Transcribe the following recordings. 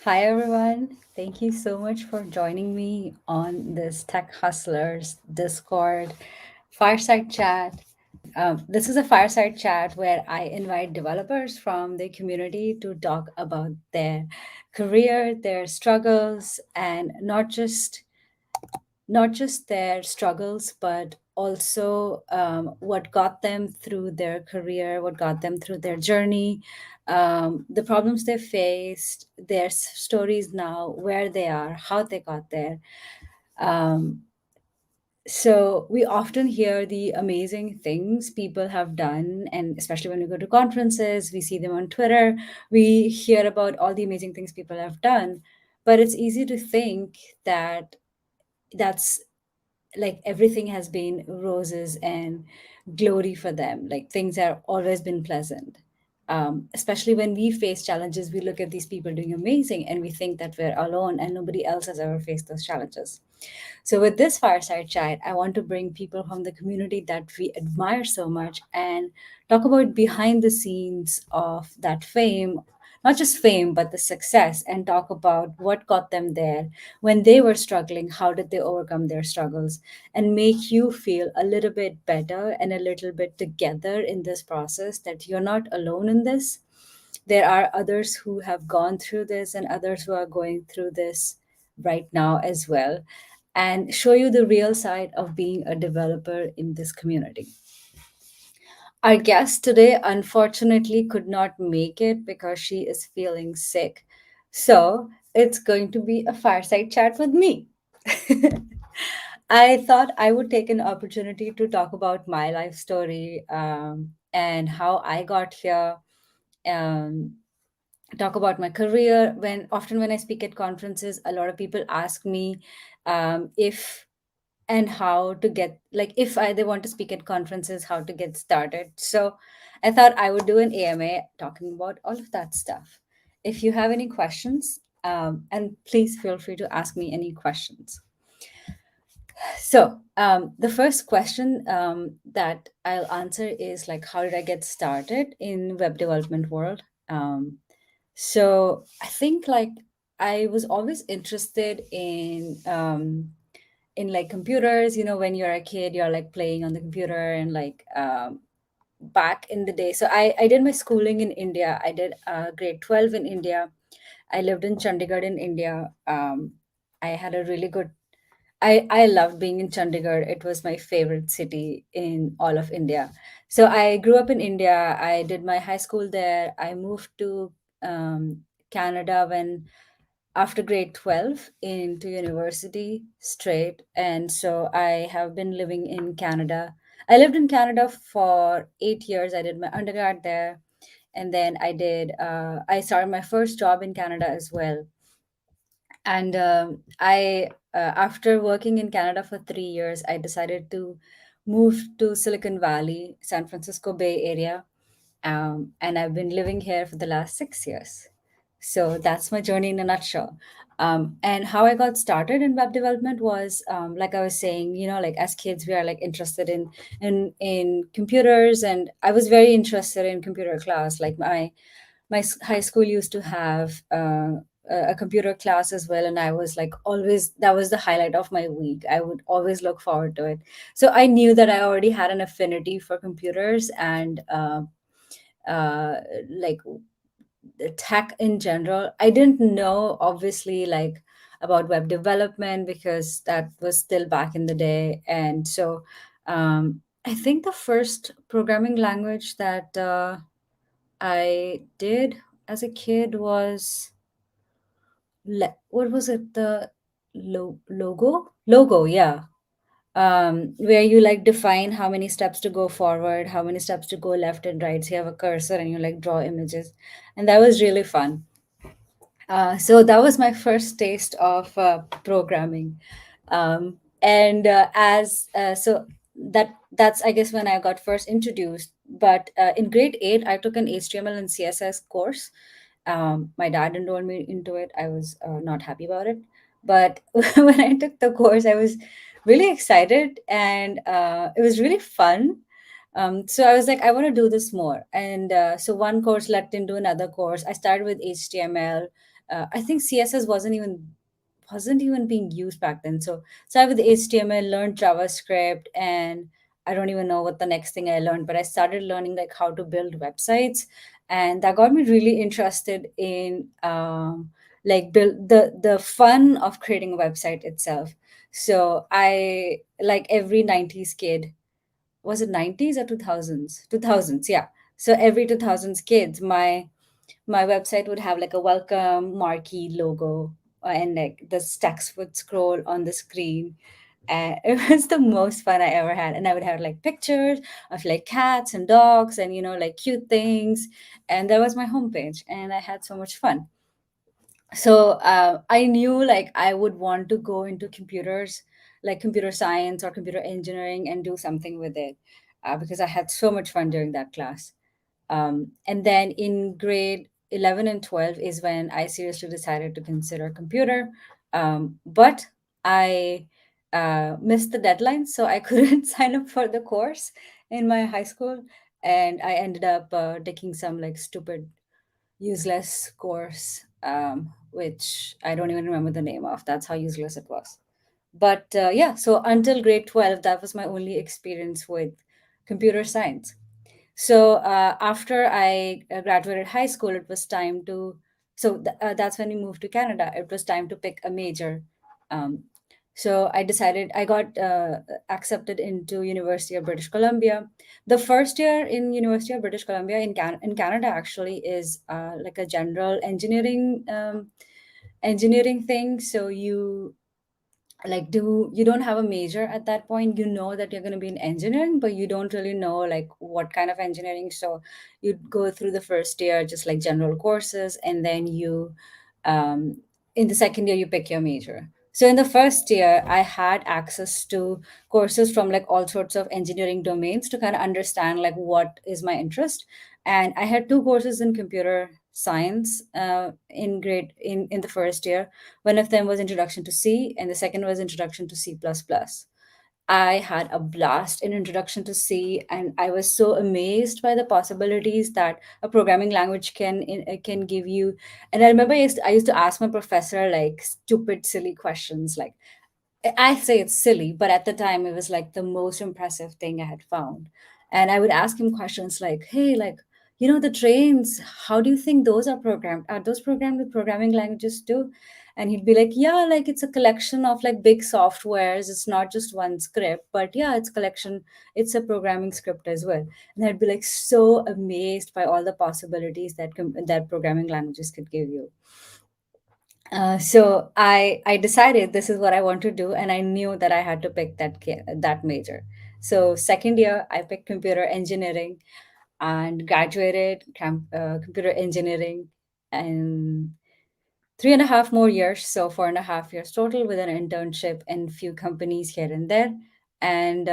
Hi, everyone. Thank you so much for joining me on this Tech Hustlers Discord Fireside Chat. This is a fireside chat where I invite developers from the community to talk about their career, their struggles, and not just their struggles, but also what got them through their career, what got them through their journey, the problems they faced, their stories now, where they are, how they got there. Um, so we often hear the amazing things people have done, and especially when we go to conferences, we see them on Twitter, we hear about all the amazing things people have done. But it's easy to think that that's like everything has been roses and glory for them, like things have always been pleasant. Especially when we face challenges, we look at these people doing amazing and we think that we're alone and nobody else has ever faced those challenges. So, with this fireside chat, I want to bring people from the community that we admire so much and talk about behind the scenes of that fame, not just fame, but the success, and talk about what got them there when they were struggling, how did they overcome their struggles, and make you feel a little bit better and a little bit together in this process, that you're not alone in this. There are others who have gone through this and others who are going through this right now as well, and show you the real side of being a developer in this community. Our guest today unfortunately could not make it because she is feeling sick. So it's going to be a fireside chat with me. I thought I would take an opportunity to talk about my life story, and how I got here, um, talk about my career. When I speak at conferences, a lot of people ask me if and how to get, like, if they want to speak at conferences, how to get started. So I thought I would do an AMA talking about all of that stuff. If you have any questions, and please feel free to ask me any questions. So the first question that I'll answer is, like, how did I get started in web development world? So I think, like, I was always interested in like computers. When you're a kid, you're like playing on the computer, and like back in the day. So I did my schooling in India. I did grade 12 in India. I lived in Chandigarh in India. I had a really good, I loved being in Chandigarh. It was my favorite city in all of India. So I grew up in India. I did my high school there. I moved to Canada when after grade 12 into university straight. And so I have been living in Canada. I lived in Canada for 8 years. I did my undergrad there. And then I started my first job in Canada as well. And after working in Canada for 3 years, I decided to move to Silicon Valley, San Francisco Bay Area, and I've been living here for the last 6 years. So that's my journey in a nutshell. And how I got started in web development was, like I was saying, like as kids, we are like interested in computers, and I was very interested in computer class. Like my high school used to have a computer class as well, and I was like, always, that was the highlight of my week. I would always look forward to it. So I knew that I already had an affinity for computers and uh, like the tech in general. I didn't know, obviously, like about web development because that was still back in the day. And so I think the first programming language that I did as a kid was, what was it? The logo, yeah. Where you like define how many steps to go forward, how many steps to go left and right. So you have a cursor and you like draw images, and that was really fun. So that was my first taste of programming, and as so that's, I guess, when I got first introduced. But in grade 8, I took an HTML and CSS course. My dad enrolled me into it. I was not happy about it, but when I took the course, I was really excited, and it was really fun. So I was like, I want to do this more. And so one course led into another course. I started with HTML, I think CSS wasn't even being used back then. So I with HTML learned JavaScript, and I don't even know what the next thing I learned, but I started learning like how to build websites, and that got me really interested in like build the fun of creating a website itself. So I, like every 90s kid, was it 90s or 2000s? 2000s, yeah. So every 2000s kids, my website would have like a welcome marquee logo, and like the text would scroll on the screen. And it was the most fun I ever had. And I would have like pictures of like cats and dogs and, like cute things. And that was my homepage. And I had so much fun. So I knew like I would want to go into computers, like computer science or computer engineering, and do something with it, because I had so much fun during that class. And then in grade 11 and 12 is when I seriously decided to consider computer. But I missed the deadline, so I couldn't sign up for the course in my high school. And I ended up taking some like stupid, useless course, which I don't even remember the name of. That's how useless it was. But yeah, so until grade 12, that was my only experience with computer science. So after I graduated high school, it was time to. That's when we moved to Canada. It was time to pick a major. Um, so I decided I got accepted into University of British Columbia. The first year in University of British Columbia in Canada actually is like a general engineering thing. So you don't have a major at that point. You know that you're going to be in engineering, but you don't really know like what kind of engineering. So you go through the first year just like general courses, and then you in the second year you pick your major. So in the first year I had access to courses from like all sorts of engineering domains to kind of understand like what is my interest. And I had two courses in computer science in the first year. One of them was Introduction to C, and the second was Introduction to C++. I had a blast in Introduction to C, and I was so amazed by the possibilities that a programming language can give you. And I remember I used to ask my professor like stupid, silly questions, like I say it's silly, but at the time it was like the most impressive thing I had found. And I would ask him questions like, hey, like, the trains, how do you think those are programmed? Are those programmed with programming languages too? And he'd be like, yeah, like it's a collection of like big softwares. It's not just one script, but yeah, it's a programming script as well. And I'd be like so amazed by all the possibilities that programming languages could give you. So I decided this is what I want to do, and I knew that I had to pick that major. So second year, I picked computer engineering and graduated computer engineering, and 3.5 more years, so 4.5 years total, with an internship in few companies here and there, and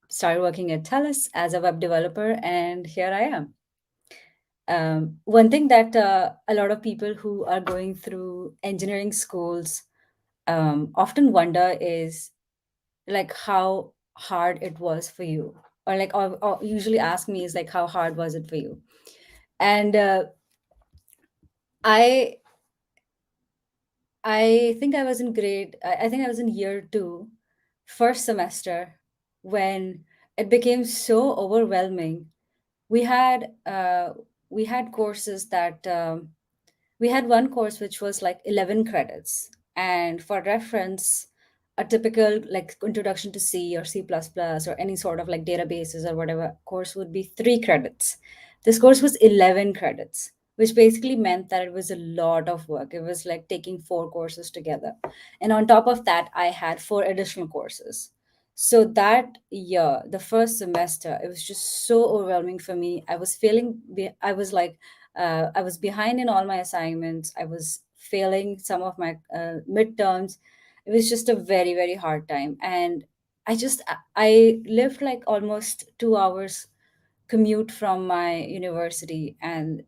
started working at TELUS as a web developer, and here I am. One thing that a lot of people who are going through engineering schools often wonder is like how hard it was for you, or like or usually ask me is like how hard was it for you. And I I think I was in grade. I think I was in year two, first semester, when it became so overwhelming. We had uh, we had courses that we had one course which was like 11 credits, and for reference, a typical like introduction to C or C++ or any sort of like databases or whatever course would be 3 credits. This course was 11 credits, which basically meant that it was a lot of work. It was like taking 4 courses together, and on top of that I had 4 additional courses. So that year, the first semester, it was just so overwhelming for me. I was like, I was behind in all my assignments. I was failing some of my midterms. It was just a very, very hard time. And I lived like almost 2 hours commute from my university. And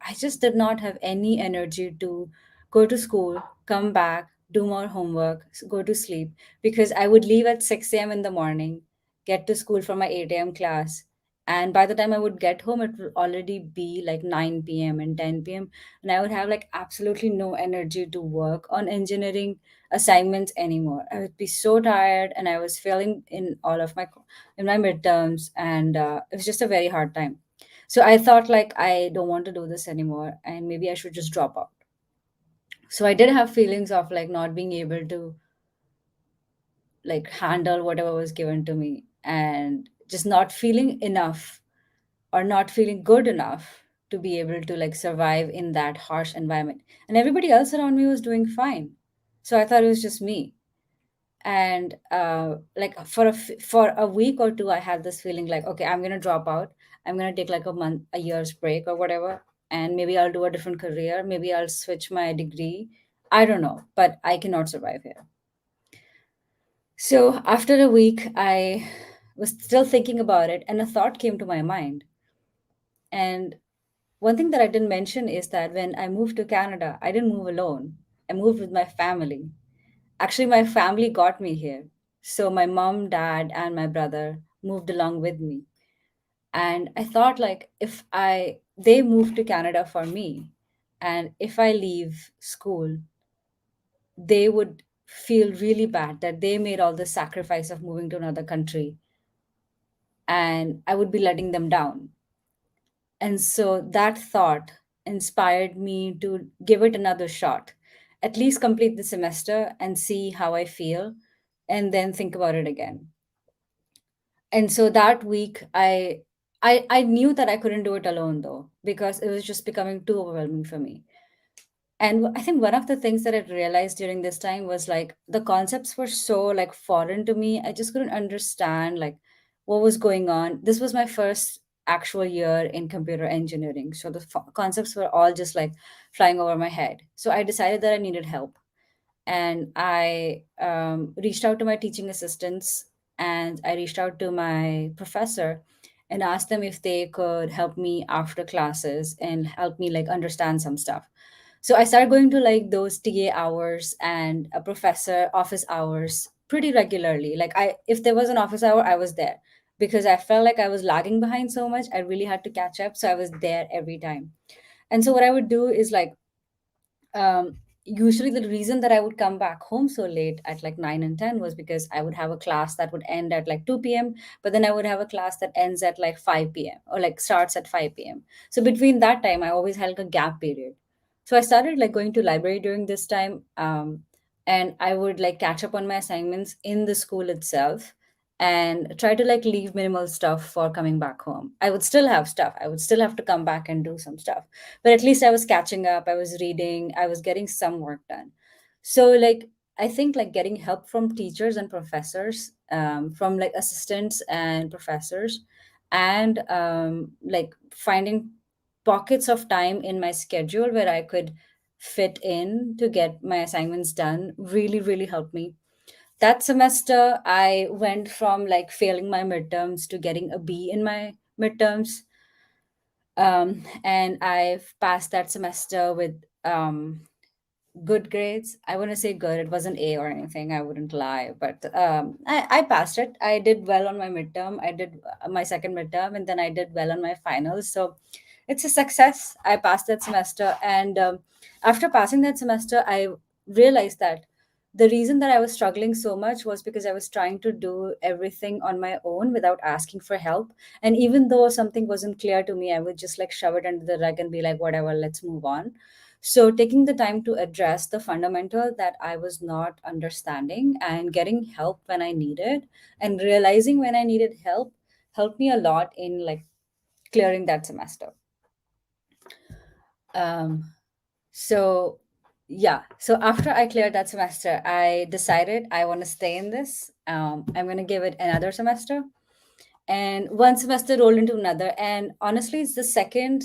I just did not have any energy to go to school, come back, do more homework, go to sleep, because I would leave at 6 a.m. in the morning, get to school for my 8 a.m. class, And by the time I would get home, it would already be like 9 p.m. and 10 p.m. And I would have like absolutely no energy to work on engineering assignments anymore. I would be so tired, and I was failing in all of my in my midterms, and it was just a very hard time. So I thought like I don't want to do this anymore, and maybe I should just drop out. So I did have feelings of like not being able to like handle whatever was given to me, and just not feeling enough or not feeling good enough to be able to like survive in that harsh environment. And everybody else around me was doing fine, so I thought it was just me. And like for a week or two, I had this feeling like, okay, I'm gonna drop out. I'm gonna take like a month, a year's break or whatever, and maybe I'll do a different career. Maybe I'll switch my degree. I don't know, but I cannot survive here. So after a week, I was still thinking about it, and a thought came to my mind. And one thing that I didn't mention is that when I moved to Canada, I didn't move alone. I moved with my family. Actually, my family got me here. So my mom, dad, and my brother moved along with me. And I thought like if I they moved to Canada for me, and if I leave school, they would feel really bad that they made all the sacrifice of moving to another country, and I would be letting them down. And so that thought inspired me to give it another shot, at least complete the semester and see how I feel, and then think about it again. And so that week, I knew that I couldn't do it alone though, because it was just becoming too overwhelming for me. And I think one of the things that I realized during this time was like the concepts were so like foreign to me. I just couldn't understand like what was going on. This was my first actual year in computer engineering. So the concepts were all just like flying over my head. So I decided that I needed help. And I reached out to my teaching assistants, and I reached out to my professor and asked them if they could help me after classes and help me like understand some stuff. So I started going to like those TA hours and a professor office hours pretty regularly. Like I if there was an office hour, I was there because I felt like I was lagging behind so much. I really had to catch up. So I was there every time. And so what I would do is like usually the reason that I would come back home so late at like 9 and 10 was because I would have a class that would end at like 2 p.m., but then I would have a class that ends at like 5 p.m. or like starts at 5 p.m. So between that time, I always had like a gap period. So I started like going to library during this time, and I would like catch up on my assignments in the school itself and try to like leave minimal stuff for coming back home. I would still have stuff. I would still have to come back and do some stuff, but at least I was catching up, I was reading, I was getting some work done. So like I think like getting help from teachers and professors, from like assistants and professors, and like finding pockets of time in my schedule where I could fit in to get my assignments done really really helped me. That semester I went from like failing my midterms to getting a B in my midterms, and I've passed that semester with good grades. I wouldn't say good; it wasn't A or anything. I wouldn't lie, but I passed it. I did well on my midterm. I did my second midterm, and then I did well on my finals. So it's a success. I passed that semester, and after passing that semester, I realized that the reason that I was struggling so much was because I was trying to do everything on my own without asking for help. And even though something wasn't clear to me, I would just like shove it under the rug and be like, whatever, let's move on. So, taking the time to address the fundamental that I was not understanding and getting help when I needed and realizing when I needed help helped me a lot in like clearing that semester. Um, so, yeah, so after I cleared that semester, I decided I want to stay in this. I'm going to give it another semester, and one semester rolled into another, and honestly it's the second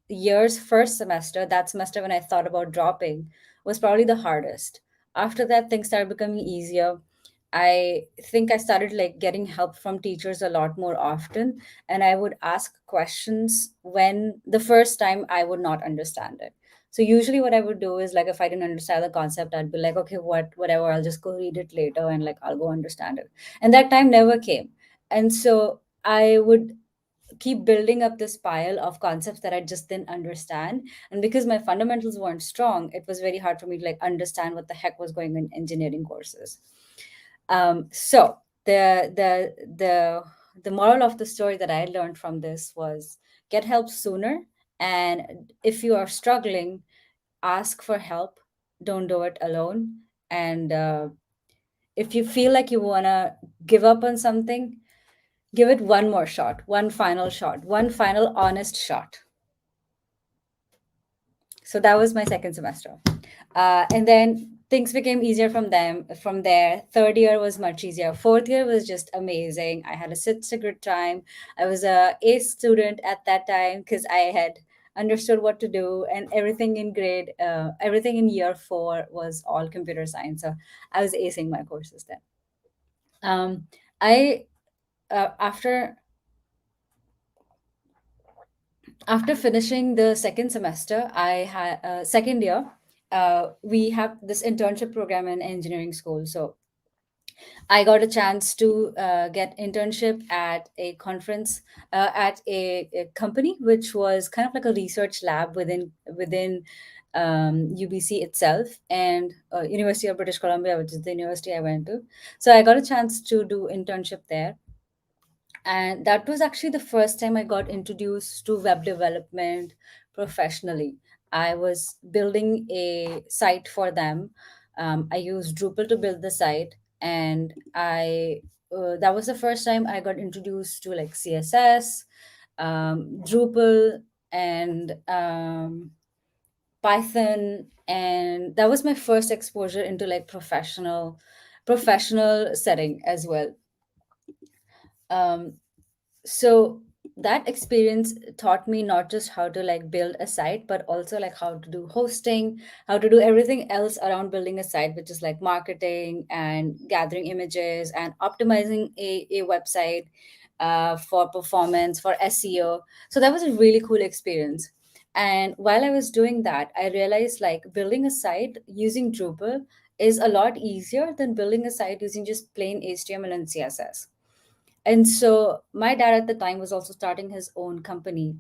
year's first semester, that semester when I thought about dropping, was probably the hardest. After that, things started becoming easier. I think I started like getting help from teachers a lot more often, and I would ask questions when the first time I would not understand it. So usually what I would do is like if I didn't understand the concept, I'd be like, okay, whatever, I'll just go read it later and like I'll go understand it. And that time never came. And so I would keep building up this pile of concepts that I just didn't understand. And because my fundamentals weren't strong, it was very hard for me to like understand what the heck was going on in engineering courses. So the moral of the story that I learned from this was get help sooner, and if you are struggling, ask for help. Don't do it alone. And if you feel like you wanna give up on something, give it one more shot, one final honest shot. So that was my second semester, and then things became easier from there. Third year was much easier. Fourth year was just amazing. I had such a good time. I was a student at that time because I had understood what to do, and everything in year four was all computer science, so I was acing my courses then. I After finishing the second semester, I had second year. We have this internship program in engineering school, so I got a chance to get internship at a conference at a company, which was kind of like a research lab within UBC itself, and University of British Columbia, which is the university I went to. So I got a chance to do internship there, and that was actually the first time I got introduced to web development professionally. I was building a site for them. I used Drupal to build the site, and I that was the first time I got introduced to like CSS, Drupal, and Python, and that was my first exposure into like professional setting as well. Um, so that experience taught me not just how to like build a site, but also like how to do hosting, how to do everything else around building a site, which is like marketing and gathering images and optimizing a website for performance, for SEO. So that was a really cool experience. And while I was doing that, I realized like building a site using Drupal is a lot easier than building a site using just plain HTML and CSS. And so my dad at the time was also starting his own company,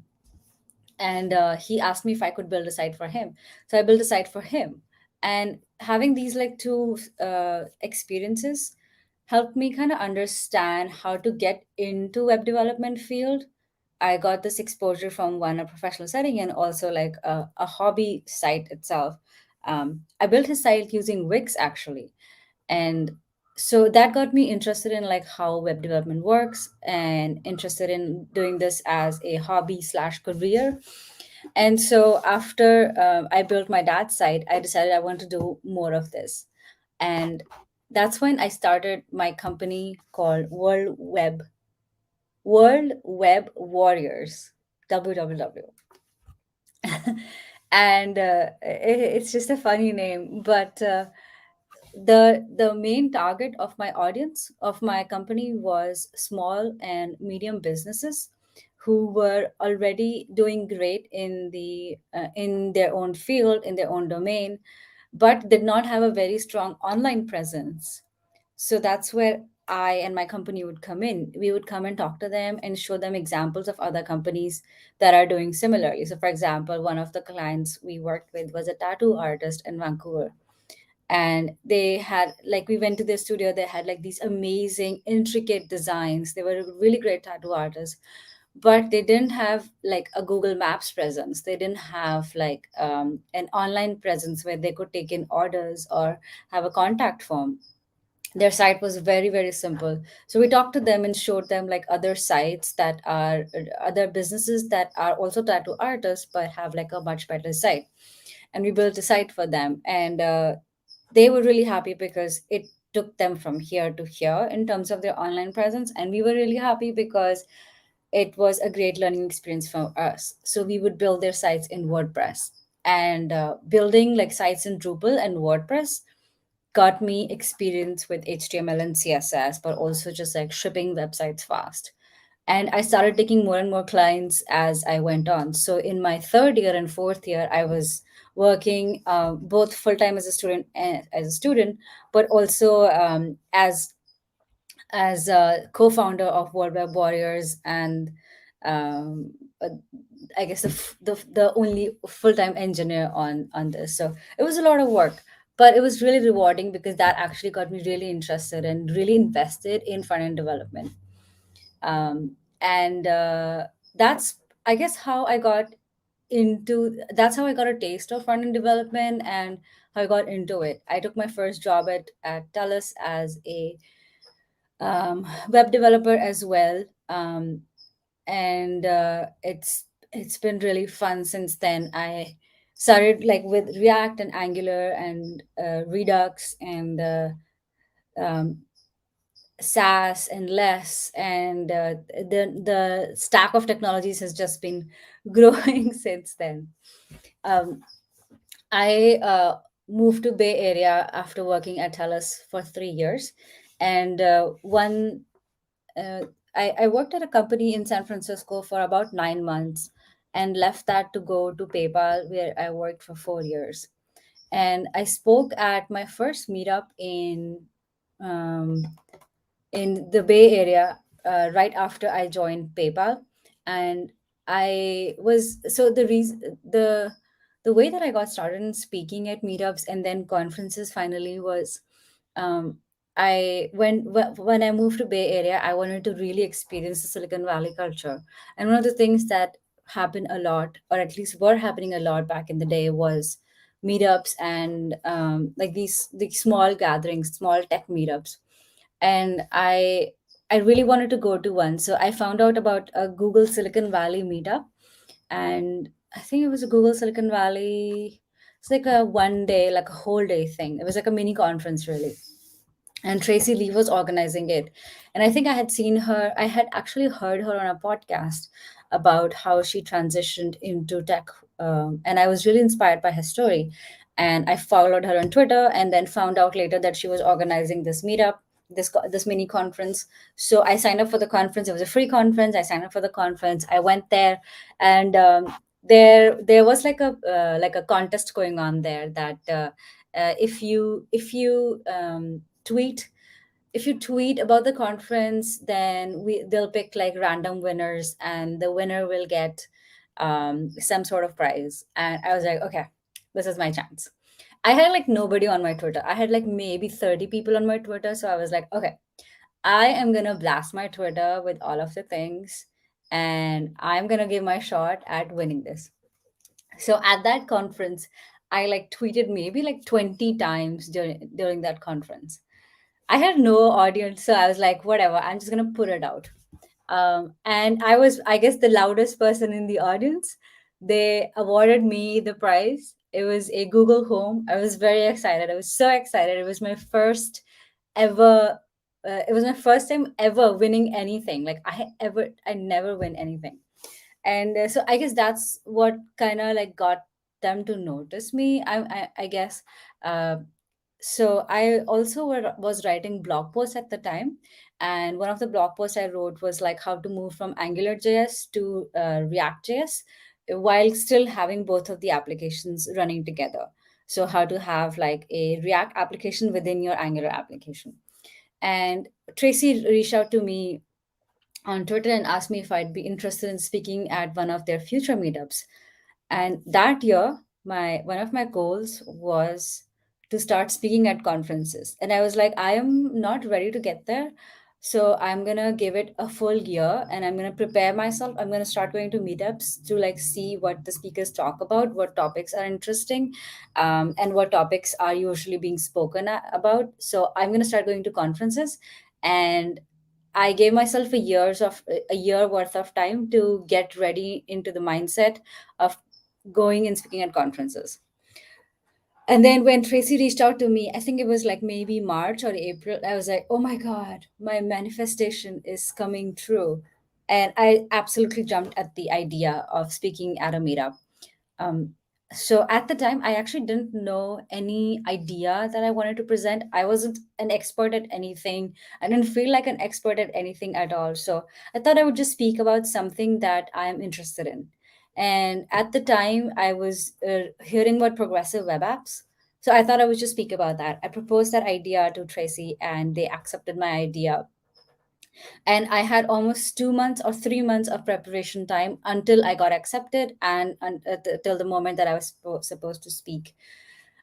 and he asked me if I could build a site for him. So I built a site for him, and having these like two experiences helped me kind of understand how to get into web development field. I got this exposure from one a professional setting and also like a hobby site itself. I built his site using Wix actually, and so that got me interested in like how web development works and interested in doing this as a hobby slash career. And so after I built my dad's site, I decided I want to do more of this, and that's when I started my company called World Web Warriors, www. And it's just a funny name, but the main target of my audience of my company was small and medium businesses who were already doing great in their own field, in their own domain, but did not have a very strong online presence. So that's where I and my company would come in. We would come and talk to them and show them examples of other companies that are doing similarly. So, for example, one of the clients we worked with was a tattoo artist in Vancouver, and they had like we went to their studio. They had like these amazing intricate designs. They were really great tattoo artists, but they didn't have like a Google Maps presence. They didn't have like an online presence where they could take in orders or have a contact form. Their site was very very simple. So we talked to them and showed them like other sites that are other businesses that are also tattoo artists but have like a much better site, and we built a site for them. And they were really happy because it took them from here to here in terms of their online presence, and we were really happy because it was a great learning experience for us. So we would build their sites in WordPress, and building like sites in Drupal and WordPress got me experience with HTML and CSS, but also just like shipping websites fast. And I started taking more and more clients as I went on. So in my third year and fourth year, I was working both full time as a student, but also as a co-founder of World Web Warriors, and um, uh, I guess the only full time engineer on this. So it was a lot of work, but it was really rewarding because that actually got me really interested and really invested in front end development. And that's, I guess, how I got into that's how I got a taste of front end development and how I got into it. I took my first job at TELUS as a web developer as well. And it's been really fun since then. I started like with React and Angular and Redux and um, SAS and less, and the stack of technologies has just been growing since then. Um, I moved to Bay Area after working at TELUS for 3 years, and one uh, I worked at a company in San Francisco for about 9 months, and left that to go to PayPal, where I worked for 4 years. And I spoke at my first meetup um, in the Bay Area right after I joined PayPal. And I was so the way that I got started in speaking at meetups and then conferences finally was um, when I moved to Bay Area, I wanted to really experience the Silicon Valley culture. And one of the things that happened a lot, or at least were happening a lot back in the day, was meetups and like these small gatherings, small tech meetups. And I really wanted to go to one, so I found out about a Google Silicon Valley meetup. And I think it was a Google Silicon Valley. It's like a one day, like a whole day thing. It was like a mini conference, really. And Tracy Lee was organizing it. And I think I had actually heard her on a podcast about how she transitioned into tech. And I was really inspired by her story. And I followed her on Twitter and then found out later that she was organizing this meetup, this mini conference. So I signed up for the conference. It was a free conference. I signed up for the conference. I went there, and there was like a contest going on there that if you tweet if you tweet about the conference, then they'll pick like random winners, and the winner will get some sort of prize. And I was like, okay, this is my chance. I had like nobody on my Twitter. I had like maybe 30 people on my Twitter. So I was like, okay, I am gonna blast my Twitter with all of the things, and I'm gonna give my shot at winning this. So at that conference, I like tweeted maybe like 20 times during that conference. I had no audience, so I was like, whatever, I'm just gonna put it out. And I was, I guess, the loudest person in the audience. They awarded me the prize. It was a Google Home. I was very excited. I was so excited. It was my first ever. It was my first time ever winning anything. Like I never win anything. And so I guess that's what kind of like got them to notice me. I guess. Uh, so I also was writing blog posts at the time, and one of the blog posts I wrote was like how to move from Angular JS to React JS while still having both of the applications running together. So how to have like a React application within your Angular application. And Tracy reached out to me on Twitter and asked me if I'd be interested in speaking at one of their future meetups. And that year, my one of my goals was to start speaking at conferences. And I was like, I am not ready to get there. So I'm gonna give it a full year and I'm gonna prepare myself. I'm gonna start going to meetups to like see what the speakers talk about, what topics are interesting, and what topics are usually being spoken about. So I'm gonna start going to conferences, and I gave myself a year worth of time to get ready into the mindset of going and speaking at conferences. And then when Tracy reached out to me, I think it was like maybe March or April, I was like, oh my God, my manifestation is coming true. And I absolutely jumped at the idea of speaking at a meetup. Um, so at the time, I actually didn't know any idea that I wanted to present. I wasn't an expert at anything. I didn't feel like an expert at anything at all. So I thought I would just speak about something that I am interested in. And at the time, I was hearing about progressive web apps. So I thought I would just speak about that. I proposed that idea to Tracy, and they accepted my idea. And I had almost 2 months or 3 months of preparation time until I got accepted, and till the moment that I was supposed to speak.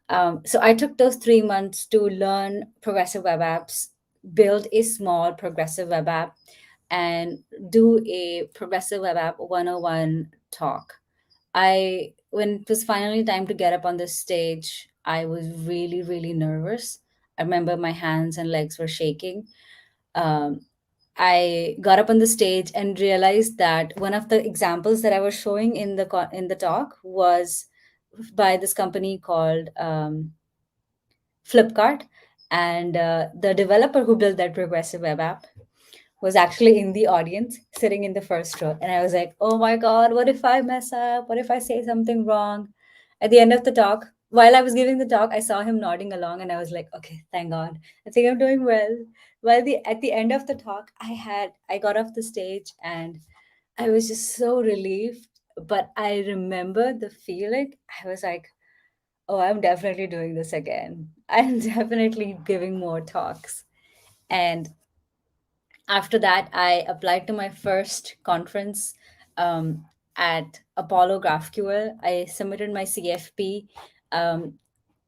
So I took those 3 months to learn progressive web apps, build a small progressive web app, and do a progressive web app 101 talk. When it was finally time to get up on the stage, I was really, really nervous. I remember my hands and legs were shaking. Um, I got up on the stage and realized that one of the examples that I was showing in in the talk was by this company called Flipkart, and the developer who built that progressive web app was actually in the audience, sitting in the first row. And I was like, oh my God, what if I mess up? What if I say something wrong? At the end of the talk, while I was giving the talk, I saw him nodding along, and I was like, okay, thank God. I think I'm doing well. At the end of the talk, I got off the stage and I was just so relieved. But I remember the feeling. I was like, oh, I'm definitely doing this again. I'm definitely giving more talks. And after that, I applied to my first conference um, at Apollo GraphQL. I submitted my CFP, um,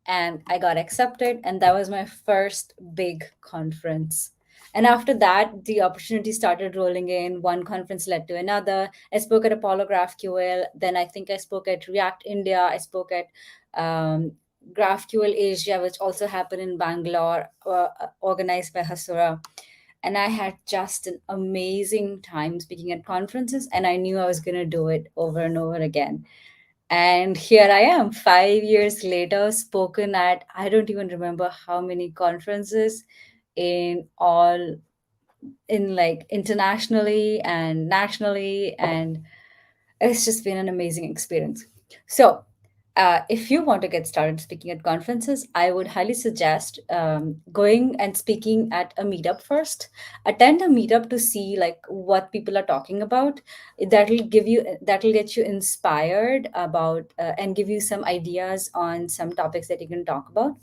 and I got accepted, and that was my first big conference. And after that, the opportunity started rolling in. One conference led to another. I spoke at Apollo GraphQL. Then I think I spoke at React India. I spoke at um, GraphQL Asia, which also happened in Bangalore, organized by Hasura. And I had just an amazing time speaking at conferences, and I knew I was going to do it over and over again. And here I am, 5 years later, spoken at, I don't even remember how many conferences in all, in like internationally and nationally. And it's just been an amazing experience. So, if you want to get started speaking at conferences, I would highly suggest going and speaking at a meetup first. Attend a meetup to see like what people are talking about. That'll get you inspired about and give you some ideas on some topics that you can talk about.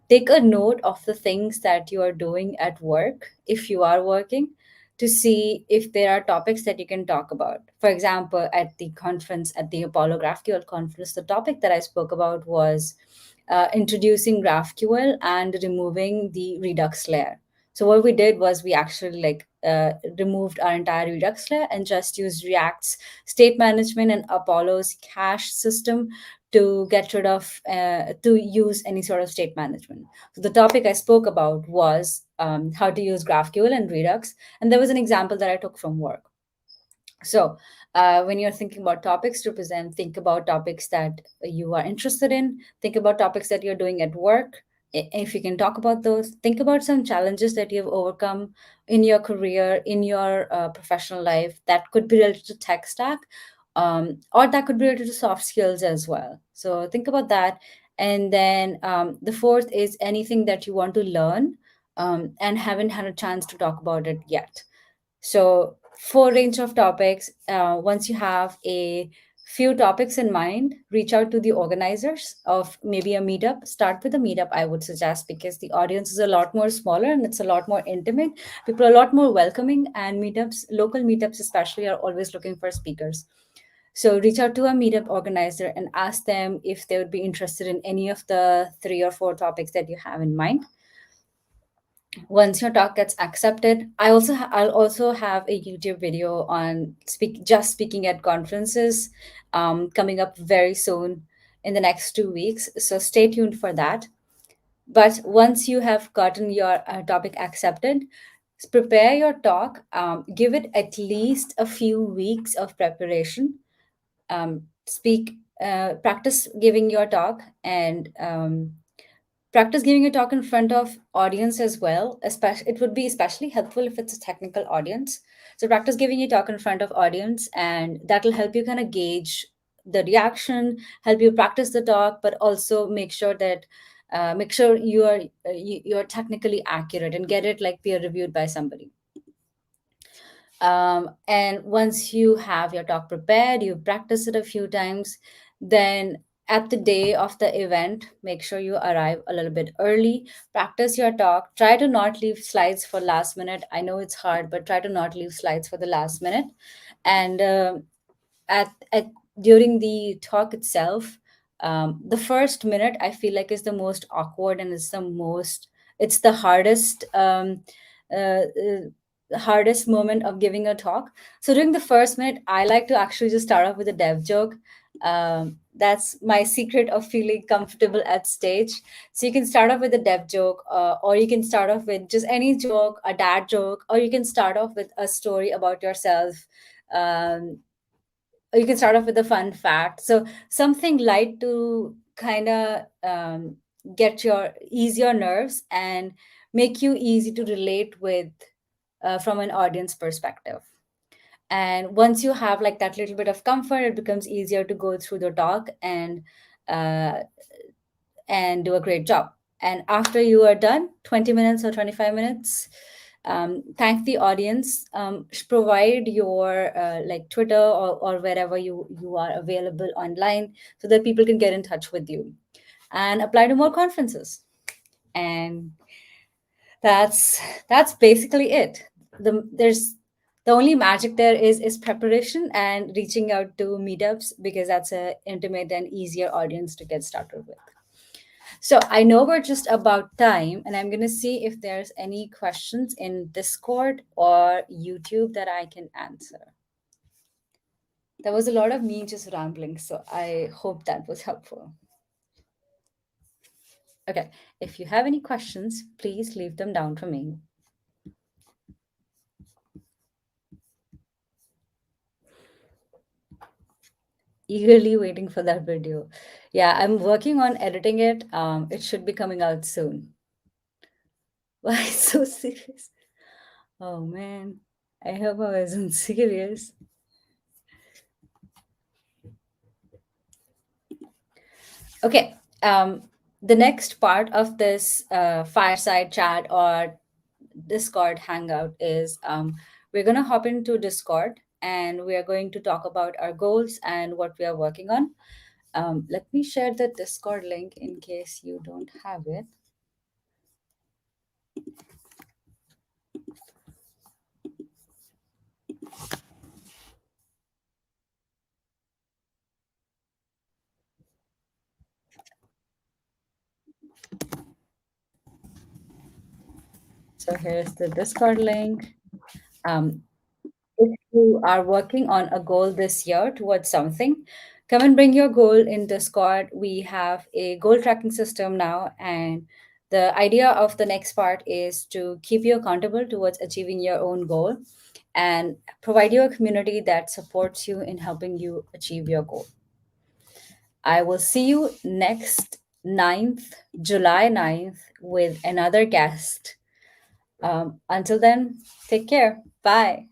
Take a note of the things that you are doing at work if you are working, to see if there are topics that you can talk about. For example, at the conference, at the Apollo GraphQL conference, the topic that I spoke about was introducing GraphQL and removing the Redux layer. So what we did was we actually removed our entire Redux layer and just used React's state management and Apollo's cache system to get rid of to use any sort of state management. So the topic I spoke about was how to use GraphQL and Redux, and there was an example that I took from work. So, when you're thinking about topics to present, think about topics that you are interested in. Think about topics that you're doing at work. If you can talk about those, think about some challenges that you've overcome in your career, in your professional life, that could be related to tech stack, or that could be related to soft skills as well. So, think about that. And then the fourth is anything that you want to learn and haven't had a chance to talk about it yet. So, for range of topics, once you have a few topics in mind, reach out to the organizers of maybe a meetup. Start with a meetup, I would suggest, because the audience is a lot more smaller and it's a lot more intimate. People are a lot more welcoming, and meetups, local meetups especially, are always looking for speakers. So, reach out to a meetup organizer and ask them if they would be interested in any of the 3 or 4 topics that you have in mind. Once your talk gets accepted, I'll also have a YouTube video on speaking at conferences coming up very soon in the next 2 weeks, so stay tuned for that. But once you have gotten your topic accepted, prepare your talk. Give it at least a few weeks of preparation. Speak Practice giving your talk, and practice giving a talk in front of audience as well. Especially, it would be especially helpful if it's a technical audience. So practice giving a talk in front of audience, and that will help you kind of gauge the reaction, help you practice the talk, but also make sure you're technically accurate and get it like peer reviewed by somebody. And once you have your talk prepared, you practice it a few times, then at the day of the event, make sure you arrive a little bit early, practice your talk, try to not leave slides for last minute. I know it's hard, but try to not leave slides for the last minute. And at during the talk itself, the first minute I feel like is the most awkward, and it's the hardest moment of giving a talk. So during the first minute, I like to actually just start off with a dev joke. That's my secret of feeling comfortable at stage. So you can start off with a dev joke, or you can start off with just any joke, a dad joke, or you can start off with a story about yourself. um, or you can start off with a fun fact. So something light to kind of get your ease your nerves and make you easy to relate with, from an audience perspective. And once you have like that little bit of comfort, it becomes easier to go through the talk uh, and do a great job. And after you are done, 20 minutes or 25 minutes, thank the audience. Provide your like Twitter, or wherever you are available online, so that people can get in touch with you and apply to more conferences. And that's basically it. The only magic there is preparation and reaching out to meetups, because that's a intimate and easier audience to get started with. So I know we're just about time, and I'm going to see if there's any questions in Discord or YouTube that I can answer. There was a lot of me just rambling, so I hope that was helpful. Okay, if you have any questions, please leave them down for me. Eagerly waiting for that video. Yeah, I'm working on editing it. It should be coming out soon. Why so serious? Oh man, I hope I wasn't serious. Okay. The next part of this fireside chat or Discord hangout is, we're going to hop into Discord, and we are going to talk about our goals and what we are working on. Let me share the Discord link in case you don't have it. So here's the Discord link. Um, if you are working on a goal this year towards something, come and bring your goal in Discord. We have a goal tracking system now, and the idea of the next part is to keep you accountable towards achieving your own goal and provide you a community that supports you in helping you achieve your goal. I will see you next 9th, July 9th, with another guest. Until then, take care. Bye.